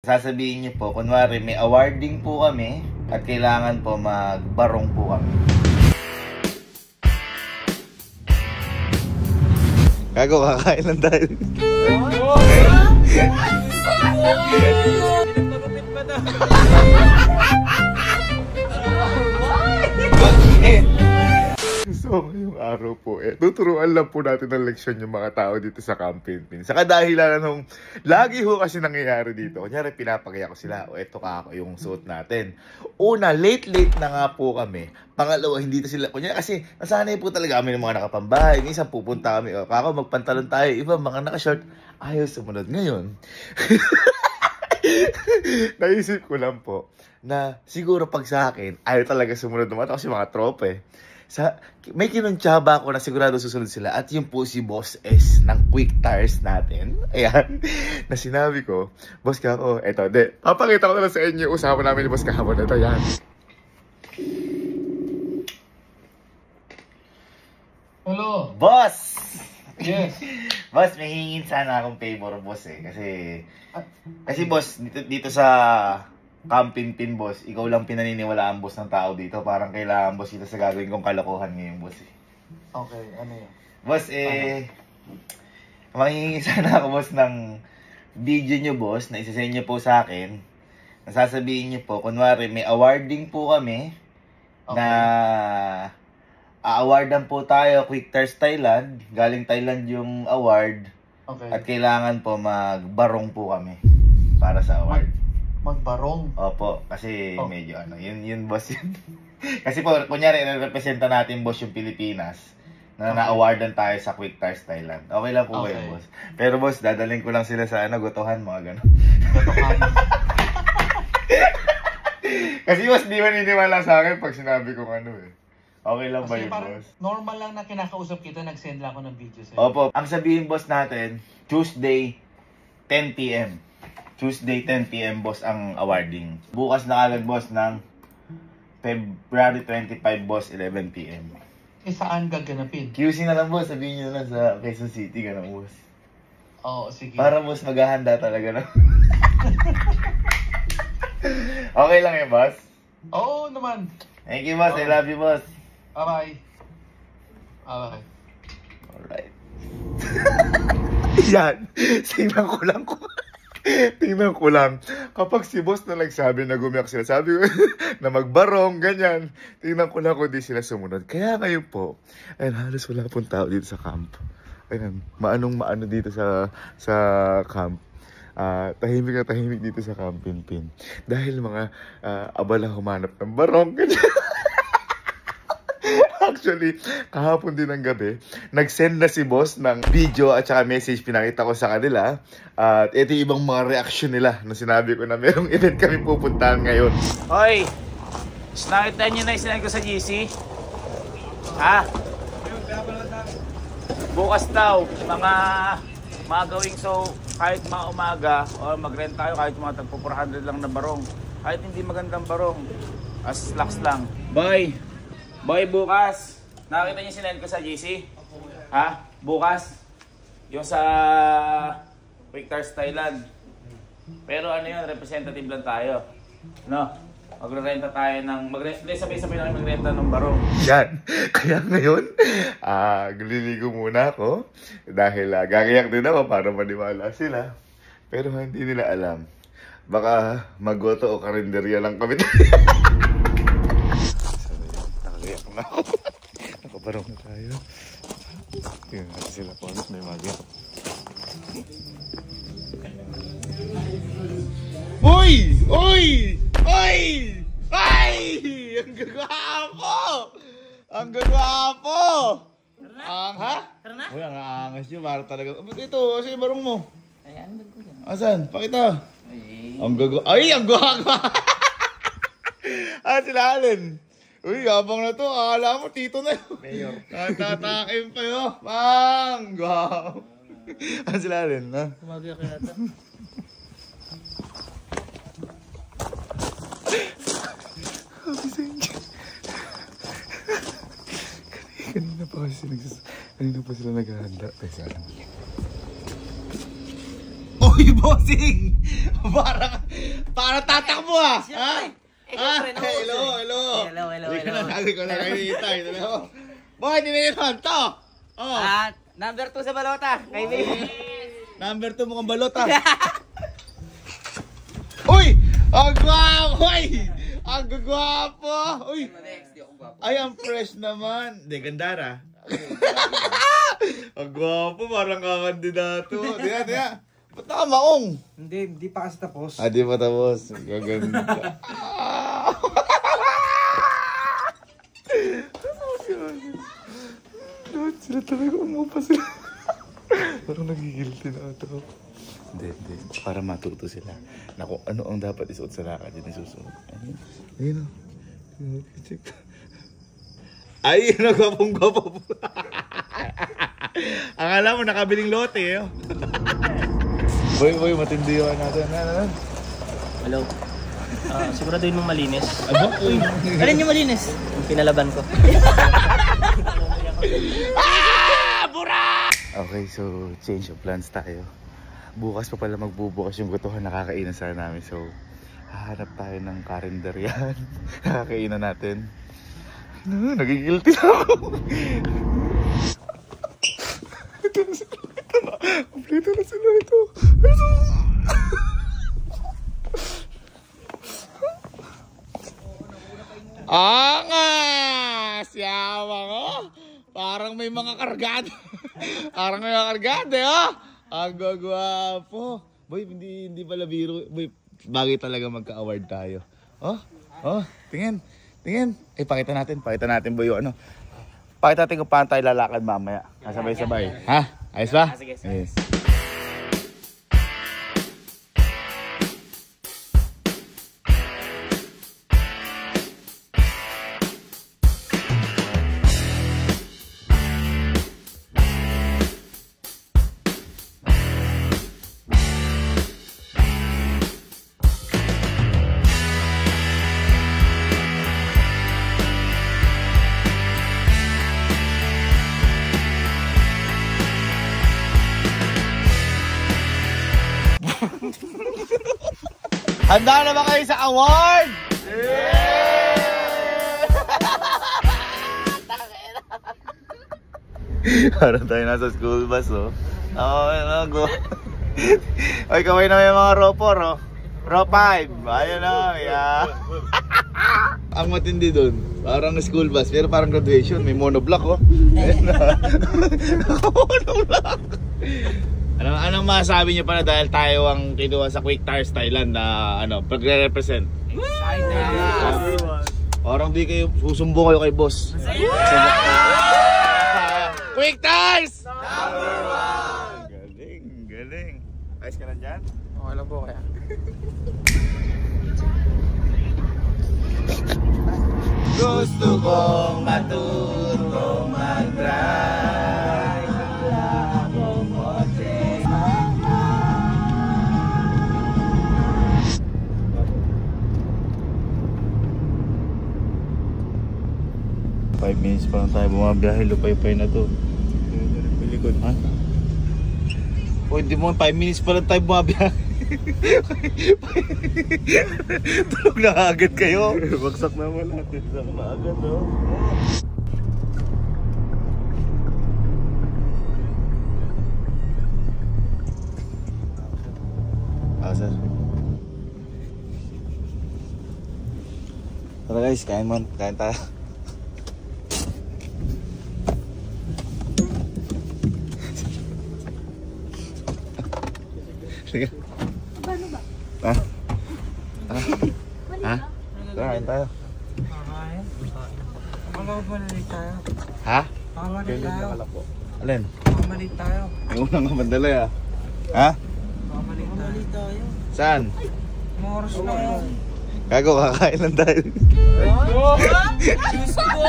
Sasabihin niyo po, kunwari may awarding po kami at kailangan po magbarong po kami. Gago, kakain lang tayo. So, ngayong araw po, tuturuan lang po natin ng leksyon yung mga tao dito sa Camp Pinpin. Sa kadahilan nung lagi ho kasi nangyayari dito. Kunyari, pinapagaya ko sila, o eto ka ako yung suot natin. Una, late na nga po kami. Pangalawa, hindi na sila, kunyari kasi nasanay po talaga kami ng mga nakapambahay. Minsan pupunta kami, o kako magpantalon tayo, iba mga naka-short, ayaw sumunod ngayon. Naisip ko lang po na siguro pag sa akin, ayaw talaga sumunod naman kasi mga trope may kinuntsaba ako na sigurado susunod sila at yung po si Boss S ng Quick Tires natin. Ayan, na sinabi ko, Boss Kako, eto, papakita ko na lang sa inyo usapan namin ni Boss kahapon. Ito, yan. Hello. Boss! Yes. Boss, may hingin sana akong favor, Boss Kasi Boss, dito sa Camp Pinpin, Boss, ikaw lang pinaniniwalaan, Boss, ng tao dito. Parang kailangan, Boss, dito sa gagawin kong kalokohan ngayon, Boss. Okay, ano yun? Boss, manghihingi sana ako, Boss, ng video nyo, Boss, na isasend nyo po sa akin. Nasasabihin nyo po, kunwari, may awarding po kami na a-awardan po tayo, Quick Tires Thailand. Galing Thailand yung award. Okay. At kailangan po magbarong po kami para sa award. Magbarong? Opo, kasi medyo yun Boss yun. Kasi po, kunyari, representa natin, Boss, yung Pilipinas na na-awardan tayo sa Quick Tires Thailand. Okay lang po kayo, Boss. Pero, Boss, dadalhin ko lang sila sa gotohan, mga gano'n. Gotohan? Kasi, Boss, di maniniwala sa akin pag sinabi kong Okay lang ba yun, Boss? Normal lang na kinakausap kita, nag-send lang ako ng video sa'yo. Opo, ang sabihin, Boss, natin, Tuesday, 10 p.m. Tuesday, 10 p.m, Boss, ang awarding. Bukas na agad, Boss, ng February 25, Boss, 11 p.m. Saan gaganapin? QC na lang, Boss. Sabihin nyo na lang sa Quezon City, gano'n, Boss. Oo, sige. Para, Boss, maghahanda talaga na. Okay lang yun, Boss? Oo naman. Thank you, Boss. I love you, Boss. Bye-bye. Bye-bye. Alright. Yan. Tingnan ko lang. Kapag si Boss na nagsabi na gumiyak sila, sabi ko na magbarong, ganyan. Tingnan ko lang kung di sila sumunod. Kaya ngayon po, ayun, halos wala pong tao dito sa camp. Ayun, maano dito sa camp. Tahimik na tahimik dito sa Camp Pinpin. Dahil mga abala humanap ng barong, ganyan. Actually, kahapon din ng gabi, nag-send na si Boss ng video at saka message, pinakita ko sa kanila. At ito yung ibang mga reaction nila nung sinabi ko na merong event kami pupuntahan ngayon. Hoy! Nakita nyo na isinag ko sa GC? Ha? Bukas daw, mga gawing so, kahit mga umaga, o mag-rent tayo kahit mga tagpo 400 lang na barong. Kahit hindi magandang barong, as slacks lang. Boy, bukas, nakita niyo sinend ko sa GC? Ha? Bukas? Yung sa Quick Tires Thailand. Pero ano yun, representative lang tayo. No? Magre-renta tayo ng... Sabay-sabay na magrenta ng barong. Yan. Kaya ngayon, liligo muna ako. Dahil gagayak din ako para maniwala sila. Pero hindi nila alam. Baka maggoto o karinderya lang kami. Nakabarong na tayo. Tingnan natin sila po ulit, may magya. Uy! Uy! Uy! Ay! Ang gagwapo! Ang gagwapo! Ha? Tara na? Uy, ang aangas nyo. Para talaga. Ito, kasi barong mo. Ayan, ko yan. Asan? Pakita. Ang gagwapo. Ay, ang gagwapo! Sila Allen. Uy, abang na to. Akala mo, tito na yun. Mayor. Natatakin pa yun. Bang! Wow! Sila rin, ha? Kumagaya kaya ito. Kanina pa sila naghahanda. Uy, bossing! Para tatakbo ah! Ha? Siyempre, Hello. Hindi ko na sabi ko na kayo itay. Boy, dinilon to! Oh. At number 2 sa balota. Kaibigan. Number 2 mukhang balot ah. Uy! Ang gwapo! Ang gwapo! Uy! Ay, ang fresh naman. Hindi, gandara. Ang gwapo, parang kakandidato. Diyan. Ba't naka maong? Hindi pa kasi tapos. Di pa tapos. Gaganda. Sila talaga umupa sila. Parang nagigilty na ito. Hindi. Para matuto sila. Naku, ano ang dapat isuot sa lakad yun isusunod. Ayun o. Check. Ay, nagwapong-gwapo po. Akala mo nakabiling lote eh. Boy, matindi yun natin. Hello. Siguraduhin mong malinis. Ano? Alin yung malinis? Yung pinalaban ko. Okay, so change of plans tayo. Bukas pa pala magbubukas yung gutuhan, nakakainan sana namin. So, hahanap tayo ng karinderyan. Nakakainan natin. Nagigilty na ako. Kompleto na sila ito. Angas! Yawa ko! Parang may mga kargado. Parang may mga kargado, oh! Ang gagwapo. Boy, hindi pala biro. Boy, bagay talaga magka-award tayo. Oh, tingin. Pakita natin, boy, yung ano. Pakita natin kung paano tayo lalakad mamaya. Sabay-sabay. Ha? Ayos ba? Sige. Yes. Handa na ba kayo sa award? Parang tayo nasa school bus, oh. Go. Ay, kaway na may mga row 4, oh. Row 5. Ayun, oh. Yeah. Ang matindi dun, parang school bus, pero parang graduation. May monoblock, oh. Monoblock. Anong masasabi niyo pala dahil tayo ang kinuha sa Quick Tires Thailand na pagre-represent? Parang di kayo, susumbong kayo kay boss. Quick Tires! Number 1! Galing. Ayos ka lang dyan? Okay lang po kaya. Gusto kong matutong mag-drive. Five minutes pa lang tayo bumabiyahe, lupay-pay na to. Pilikod, ha? O, hindi mo 5 minutes pa lang tayo bumabiyahe. Tulog na agad kayo. Bagsak naman natin. Bagsak na agad, no? Sir. Tara guys, kain tayo. Sige. Paano ba? Ha? Kain tayo. Mamalit tayo. Ha? Mamalit tayo. Alin? Mamalit tayo. May unang kamandala ya. Ha? Mamalit tayo. Saan? Mga oras na yun. Gago, kakain lang tayo. Diyos ko!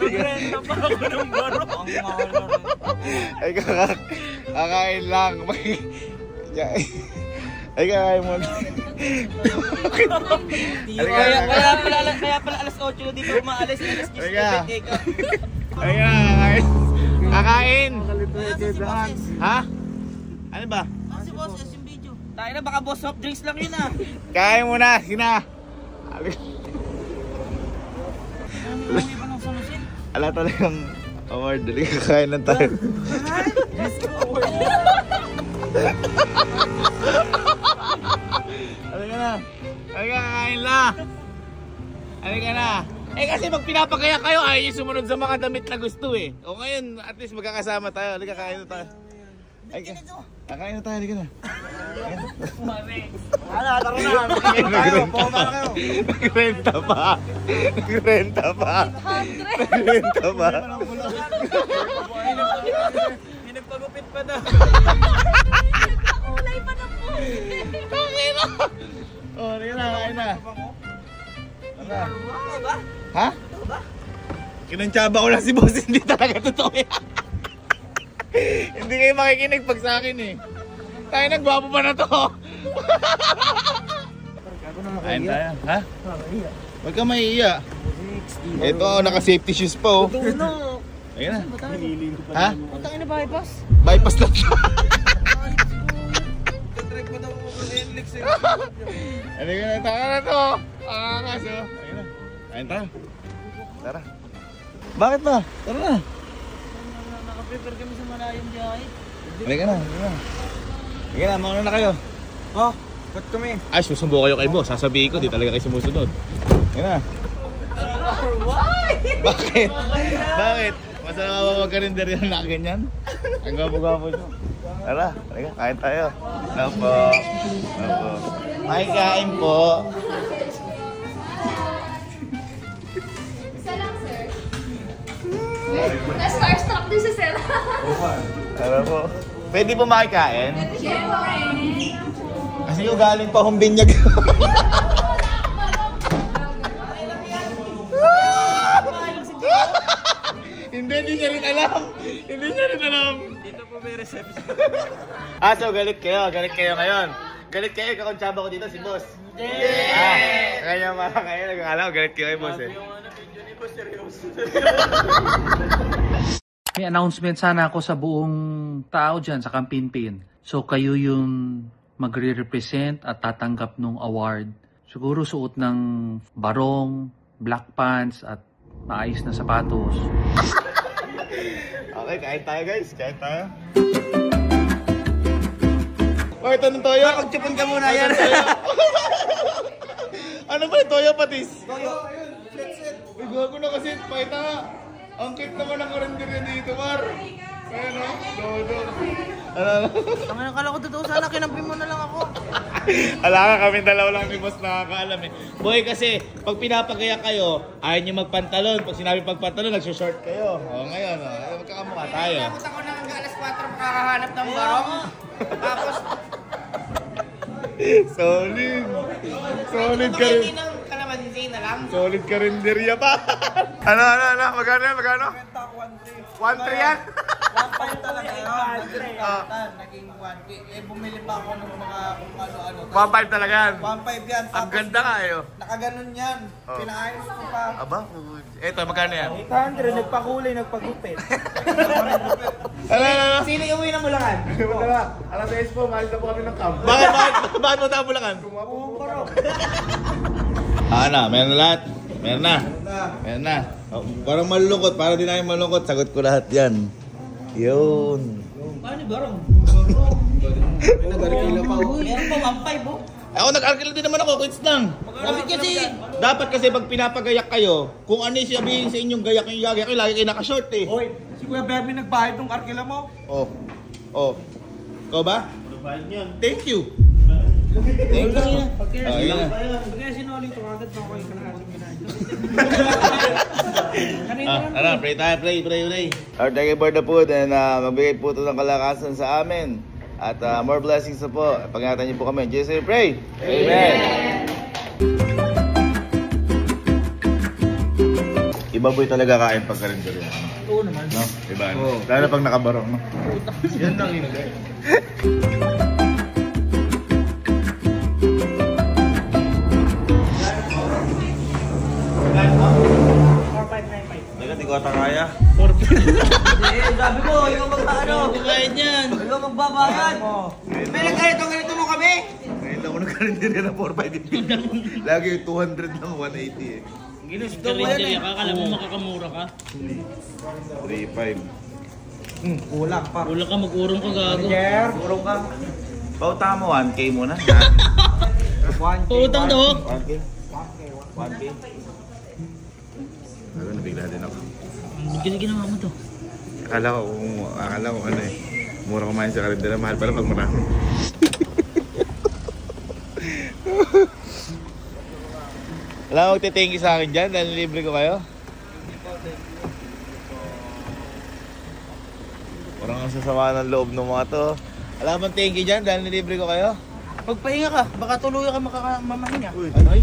Nagrenta pa ako ng baro. Ay, kakain lang. Ay, kakain mo. Kaya pala alas 8 na di pa umaalis. Alas 10 na ka. Ayan, kakain. Ha? Ano ba? Si boss, yung video. Tayo na, baka boss soft drinks lang yun ah. Kain muna, sina. Hindi pa nang solusin. Ala talagang award, dali kakain lang tayo. Halika na. Halika, kakain na. Halika na. Eh kasi pag pinapakaya kayo, ayaw yung sumunod sa mga damit na gusto eh. O ngayon, at least magkakasama tayo. Halika, kain na tayo. Halika. Kakain na tayo, halika na. Tara na. Nagrenta pa. Nagrenta pa. Nagrenta pa. Pinagpagupit pa daw. Kulay pa na po. Pakina. Oh, halika na, kain na. Tara. Ha? Kinantsaba ko lang si boss, hindi talaga totoo yan. Hindi kayo makikinig pag sa akin eh. Tayo nagwapo pa na to. Kain tayo, ha? Huwag ka maiiya. Ito, naka-safety shoes pa oh. Ayun na. Ha? Punta na bypass. Bypass lang siya. Try pa daw ako ng Enlix eh. Ano ka na, taka na to. Angas oh. Ayun na. Kain tayo. Tara. Bakit ba? Tara na. Naka-prepare kami sa malayong biyahe. Halika na, halika na. Halika na, mauna na kayo. Oh, ba't kami? Ay, susubo kayo kay boss. Sasabihin ko, di talaga kayo sumusunod. Halika na. Bakit? Bakit? Masama ba magka-render yan na ganyan? Ang gwapo-gwapo nyo. Tara, halika, kain tayo. Opo. Opo. Kain po. Isa lang, sir. Na-starstruck din si Sir. Tara po. Pwede po makikain? Siyempre. Kasi yung galing pa humbinyag. Hindi niya rin alam. Hindi niya rin alam. Dito po may reception. So galit kayo ngayon. Galit kayo, kakontsaba ko dito si boss. Yeah! Kaya mga kayo, nag-alam, galit kayo kay boss eh. Yung video ni boss, seryoso. May announcement sana ako sa buong tao dyan sa Kampinpin. So kayo yung magre-represent at tatanggap ng award. Siguro suot ng barong, black pants at maayos na sapatos. Okay, kain tayo guys. Kain tayo. Oy, ito ng toyo. Pagtipon ka muna yan. Ano ba yung toyo patis? Toyo. Uy, gago na kasi. Pakita nga. Ang cute naman ang karinderya dito, Mar. Ayan o. Dodo. Ano? Ang akala ko totoo sana, kinampin mo na lang ako. Ala ka, kami dalawa lang ni boss nakakaalam eh. Boy, kasi pag pinapagaya kayo, ayaw nyo magpantalon. Pag sinabi pagpantalon, nagsushort kayo. O ngayon, magkakamukha tayo. Tapos ako na hanggang alas 4 makakahanap ng barong. Tapos, Solid. Solid ka rin. ng kalamansi na lang. Solid ka rin diriya pa. Ano? Magkano yan? Magkano? 1-3 yan? 1.5 talaga yun. Naging 1, naging 1K. Eh, bumili pa ako ng mga kung ano-ano. 1-5 talaga yan. 1.5 yan. Ang ganda nga eh. Oh. Nakaganon yan. Oh. Pinaayos ko pa. Aba? Eto, magkano yan? 800, nagpakulay, nagpagupit. Ano? Sino yung uwi ng Bulacan? Alas 6 po, maalis na po kami ng camp. Bakit mo tayo Bulacan? Ano? Meron na lahat? Meron na. Oh, parang malulungkot. Para din namin malungkot. Sagot ko lahat yan. Yun. Paano barong? Nag-arkila pa ako. Meron pa 1.5 oh. Ako nag-arkila din naman ako. Quits lang. Sabi kasi, Dapat kasi pag pinapagayak kayo, kung ano yung sabihin sa inyong gayak yung gagayak kayo, lagi kayo nakashort eh. Hoy, si Kuya Bebe nagbayad ng arkila mo. Oh. Ikaw ba? Thank you. Thank you. Yun na. Kaya sinuli ito agad pa ako yung kalahating Ano, pray tayo, pray. Lord, thank you for the food and magbigay po ito ng kalakasan sa amin. At more blessings na po. Pag-ingatan niyo po kami. Jesus, we pray. Amen. Iba po talaga kain pag karinderya. oo naman. No? Iba. Lalo pag nakabarong. No? Yan lang hindi. Teka, ko ata kaya. Hindi, sabi ko, ikaw magpaano. Magbabayad yan. Ikaw magbabayad. May ganito mo kami. Ngayon lang ako nagkarindiri na 450. Lagi 200 lang, 180 eh. Ginusto mo yan eh. Akala mo makakamura ka? 3.5. Kulang pa. Wala ka, mag-urong ka gago. Urong ka. Pauta mo 1K muna. Pautang daw. 1K. 1K. Ano, nabigla din ako. Hindi ginawa mo to. Akala ko ano eh. Mura kumain sa karindera, mahal pala pag marami. Wala mo magte-thank you sa akin dyan dahil libre ko kayo? Parang ang sasama ng loob ng mga to. Wala mo thank you dyan dahil nilibre ko kayo? Pagpahinga ka, baka tuloy ka mamahinga. Ay.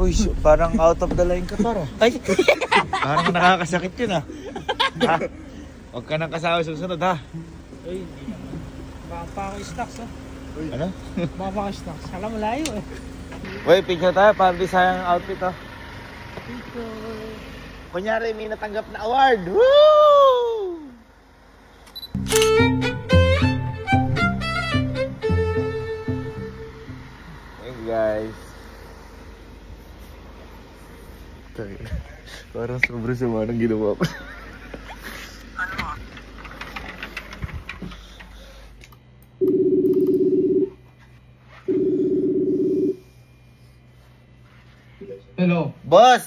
Uy, parang out of the line ka para. Ay! Parang nakakasakit yun ah. Ha? Huwag ka nang kasama susunod ha. Ay, hindi naman. Baka pa ako stocks ha. Ano? Baka pa ako stocks. Alam mo layo eh. Wait, picture tayo para di sayang ang outfit ha. Kunyari may natanggap na award. Woo! Hey guys. Parang sobrang sama ng ginawa ko. Hello. Boss!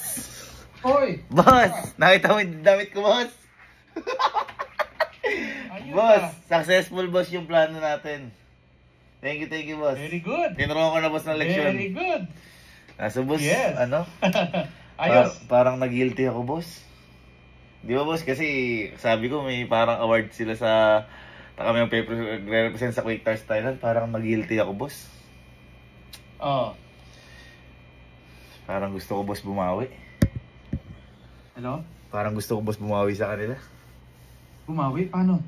Hoy! Boss! Nakita mo yung damit ko, boss? Boss, successful boss yung plano natin. Thank you, boss. Very good. Tinuruan ko na boss ng leksyon. Very good. So, boss, Yes. ano? Ayos. Parang nag-guilty ako, boss. Di ba, boss? Kasi sabi ko may parang award sila sa kami yung represent sa Quick Tires Thailand. Parang nag-guilty ako, boss. Oh. Parang gusto ko, boss, bumawi. Hello? Parang gusto ko, boss, bumawi sa kanila. Bumawi? Paano?